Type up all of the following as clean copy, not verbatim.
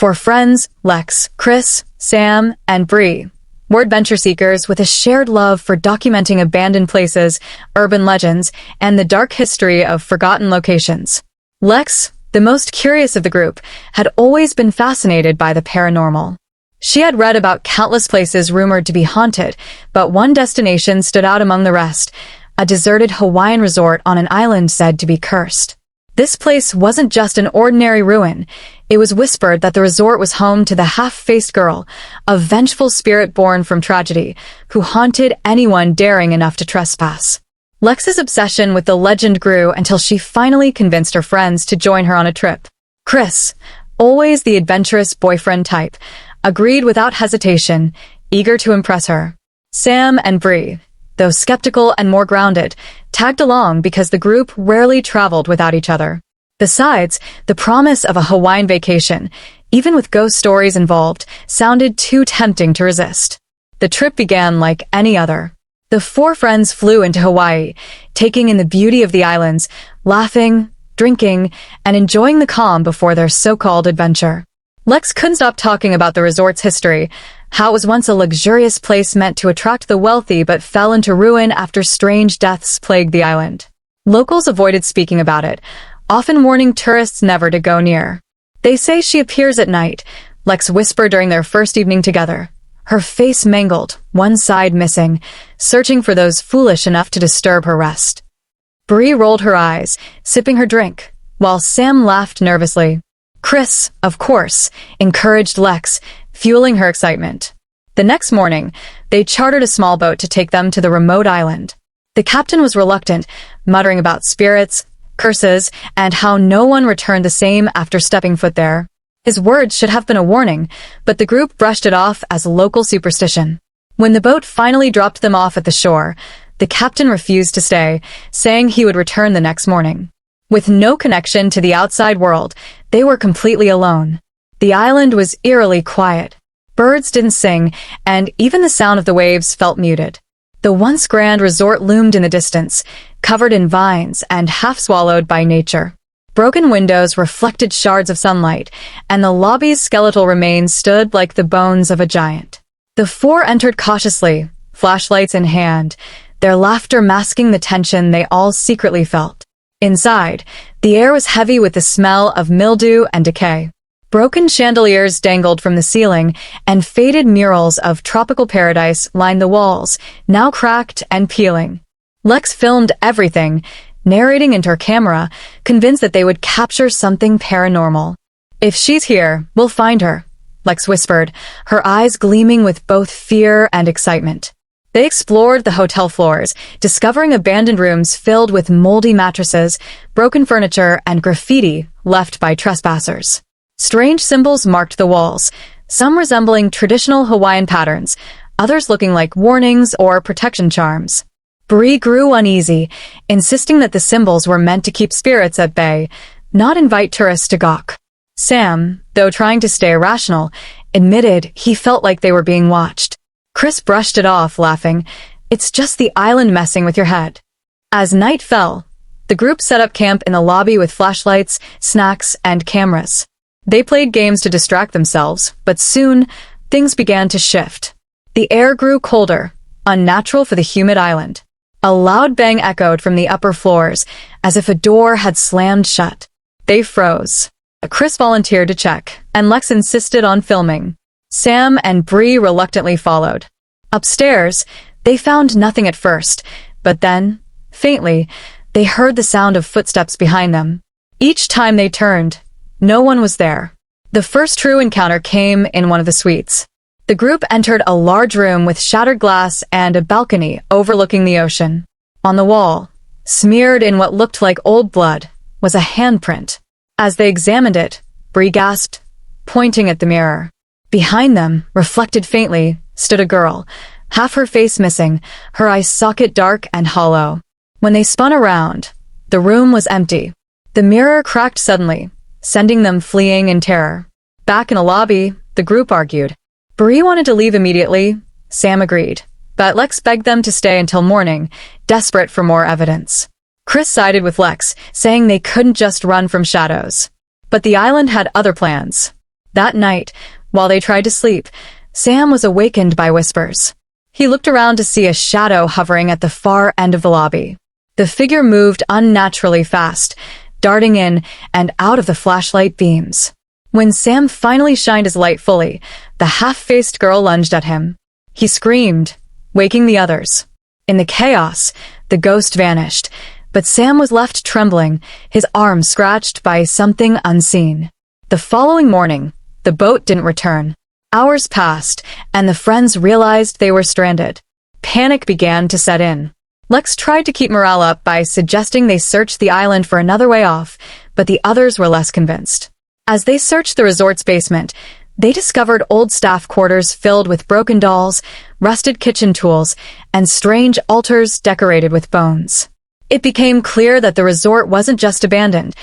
Four friends, Lex, Chris, Sam, and Bree, were adventure seekers with a shared love for documenting abandoned places, urban legends, and the dark history of forgotten locations. Lex, the most curious of the group, had always been fascinated by the paranormal. She had read about countless places rumored to be haunted, but one destination stood out among the rest, a deserted Hawaiian resort on an island said to be cursed. This place wasn't just an ordinary ruin. It was whispered that the resort was home to the half-faced girl, a vengeful spirit born from tragedy, who haunted anyone daring enough to trespass. Lex's obsession with the legend grew until she finally convinced her friends to join her on a trip. Chris, always the adventurous boyfriend type, agreed without hesitation, eager to impress her. Sam and Bree, though skeptical and more grounded, tagged along because the group rarely traveled without each other. Besides, the promise of a Hawaiian vacation, even with ghost stories involved, sounded too tempting to resist. The trip began like any other. The four friends flew into Hawaii, taking in the beauty of the islands, laughing, drinking, and enjoying the calm before their so-called adventure. Lex couldn't stop talking about the resort's history, how it was once a luxurious place meant to attract the wealthy but fell into ruin after strange deaths plagued the island. Locals avoided speaking about it, often warning tourists never to go near. "They say she appears at night," Lex whispered during their first evening together. Her face mangled, one side missing, searching for those foolish enough to disturb her rest. Bree rolled her eyes, sipping her drink, while Sam laughed nervously. Chris, of course, encouraged Lex, fueling her excitement. The next morning, they chartered a small boat to take them to the remote island. The captain was reluctant, muttering about spirits, curses, and how no one returned the same after stepping foot there. His words should have been a warning, but the group brushed it off as local superstition. When the boat finally dropped them off at the shore, the captain refused to stay, saying he would return the next morning. With no connection to the outside world, they were completely alone. The island was eerily quiet. Birds didn't sing, and even the sound of the waves felt muted. The once grand resort loomed in the distance, covered in vines and half-swallowed by nature. Broken windows reflected shards of sunlight, and the lobby's skeletal remains stood like the bones of a giant. The four entered cautiously, flashlights in hand, their laughter masking the tension they all secretly felt. Inside, the air was heavy with the smell of mildew and decay. Broken chandeliers dangled from the ceiling, and faded murals of tropical paradise lined the walls, now cracked and peeling. Lex filmed everything, narrating into her camera, convinced that they would capture something paranormal. "If she's here, we'll find her," Lex whispered, her eyes gleaming with both fear and excitement. They explored the hotel floors, discovering abandoned rooms filled with moldy mattresses, broken furniture, and graffiti left by trespassers. Strange symbols marked the walls, some resembling traditional Hawaiian patterns, others looking like warnings or protection charms. Bree grew uneasy, insisting that the symbols were meant to keep spirits at bay, not invite tourists to gawk. Sam, though trying to stay rational, admitted he felt like they were being watched. Chris brushed it off, laughing. "It's just the island messing with your head." As night fell, the group set up camp in the lobby with flashlights, snacks, and cameras. They played games to distract themselves, but soon, things began to shift. The air grew colder, unnatural for the humid island. A loud bang echoed from the upper floors, as if a door had slammed shut. They froze. Chris volunteered to check, and Lex insisted on filming. Sam and Bree reluctantly followed. Upstairs, they found nothing at first, but then, faintly, they heard the sound of footsteps behind them. Each time they turned, no one was there. The first true encounter came in one of the suites. The group entered a large room with shattered glass and a balcony overlooking the ocean. On the wall, smeared in what looked like old blood, was a handprint. As they examined it, Bree gasped, pointing at the mirror. Behind them, reflected faintly, stood a girl, half her face missing, her eyes socket dark and hollow. When they spun around, the room was empty. The mirror cracked suddenly, sending them fleeing in terror. Back in the lobby, the group argued. Bree wanted to leave immediately. Sam agreed, but Lex begged them to stay until morning, desperate for more evidence. Chris sided with Lex, saying they couldn't just run from shadows. But the island had other plans. That night, while they tried to sleep, Sam was awakened by whispers. He looked around to see a shadow hovering at the far end of the lobby. The figure moved unnaturally fast, darting in and out of the flashlight beams. When Sam finally shined his light fully, the half-faced girl lunged at him. He screamed, waking the others. In the chaos, the ghost vanished, but Sam was left trembling, his arm scratched by something unseen. The following morning, the boat didn't return. Hours passed, and the friends realized they were stranded. Panic began to set in. Lex tried to keep morale up by suggesting they search the island for another way off, but the others were less convinced. As they searched the resort's basement, they discovered old staff quarters filled with broken dolls, rusted kitchen tools, and strange altars decorated with bones. It became clear that the resort wasn't just abandoned.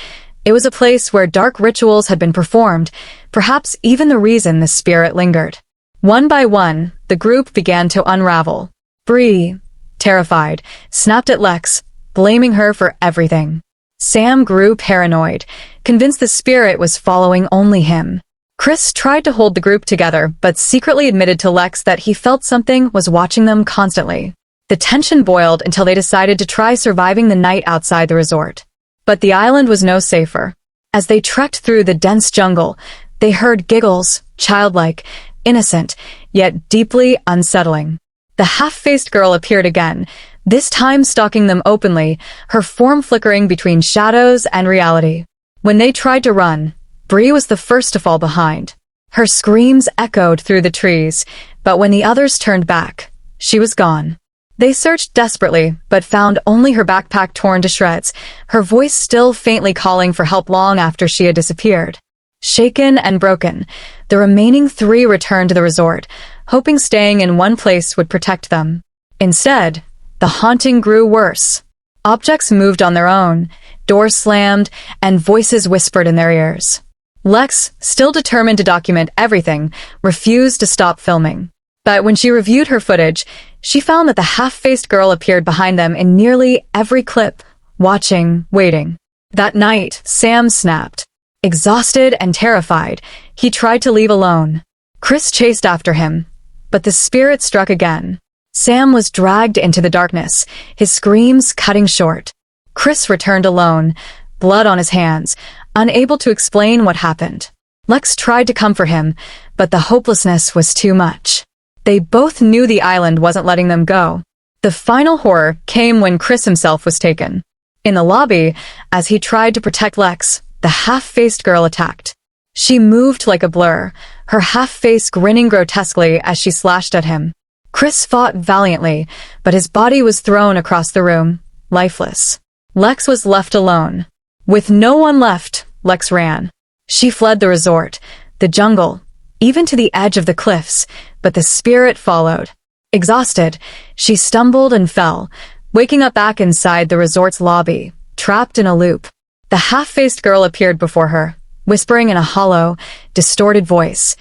It was a place where dark rituals had been performed, perhaps even the reason the spirit lingered. One by one, the group began to unravel. Bree, terrified, snapped at Lex, blaming her for everything. Sam grew paranoid, convinced the spirit was following only him. Chris tried to hold the group together, but secretly admitted to Lex that he felt something was watching them constantly. The tension boiled until they decided to try surviving the night outside the resort. But the island was no safer. As they trekked through the dense jungle, they heard giggles, childlike, innocent, yet deeply unsettling. The half-faced girl appeared again, this time stalking them openly, her form flickering between shadows and reality. When they tried to run, Bree was the first to fall behind. Her screams echoed through the trees, but when the others turned back, she was gone. They searched desperately, but found only her backpack torn to shreds, her voice still faintly calling for help long after she had disappeared. Shaken and broken, the remaining three returned to the resort, hoping staying in one place would protect them. Instead, the haunting grew worse. Objects moved on their own, doors slammed, and voices whispered in their ears. Lex, still determined to document everything, refused to stop filming. But when she reviewed her footage, she found that the half-faced girl appeared behind them in nearly every clip, watching, waiting. That night, Sam snapped. Exhausted and terrified, he tried to leave alone. Chris chased after him, but the spirit struck again. Sam was dragged into the darkness, his screams cutting short. Chris returned alone, blood on his hands, unable to explain what happened. Lex tried to comfort him, but the hopelessness was too much. They both knew the island wasn't letting them go. The final horror came when Chris himself was taken. In the lobby, as he tried to protect Lex, the half-faced girl attacked. She moved like a blur, her half-face grinning grotesquely as she slashed at him. Chris fought valiantly, but his body was thrown across the room, lifeless. Lex was left alone. With no one left, Lex ran. She fled the resort, the jungle, even to the edge of the cliffs, but the spirit followed. Exhausted, she stumbled and fell, waking up back inside the resort's lobby, trapped in a loop. The half-faced girl appeared before her, whispering in a hollow, distorted voice,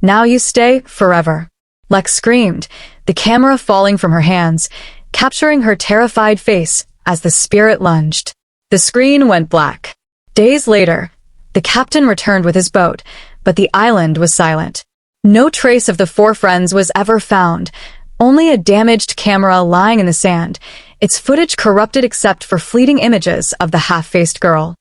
"Now you stay forever." Lex screamed, the camera falling from her hands, capturing her terrified face as the spirit lunged. The screen went black. Days later, the captain returned with his boat, but the island was silent. No trace of the four friends was ever found, only a damaged camera lying in the sand, its footage corrupted except for fleeting images of the half-faced girl.